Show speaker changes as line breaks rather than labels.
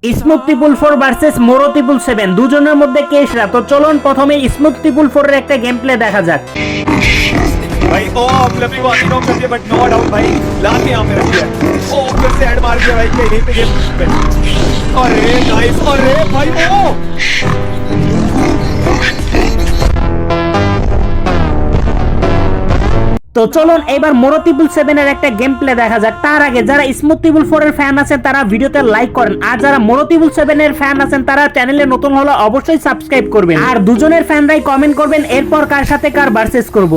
Smooth triple 4 versus মোরো triple 7 দুজনের মধ্যে কে সেরা। তো চলুন প্রথমে স্মুথ ট্রিপল 4 এর একটা গেম প্লে দেখা যাক।
भाई ओ फ्लफी को आती नॉक कर दिया बट नो डाउट भाई लास्ट यहाँ पे रख दिया। ओ फिर से हेड मार दिया भाई यहीं पे गेम पे। अरे नाइस अरे भाई ओ
তো চলুন এবার মোরো ট্রিপল 7 এর একটা গেম প্লে দেখা যাক। তার আগে যারা স্মুথ ট্রিপল 4 এর ফ্যান আছেন তারা ভিডিওতে লাইক করেন, আর যারা মোরো ট্রিপল 7 এর ফ্যান আছেন তারা চ্যানেলে নতুন হলে অবশ্যই সাবস্ক্রাইব করবেন, আর দুজনের ফ্যানরাই কমেন্ট করবেন এরপর কার সাথে কার ভার্সেস করব।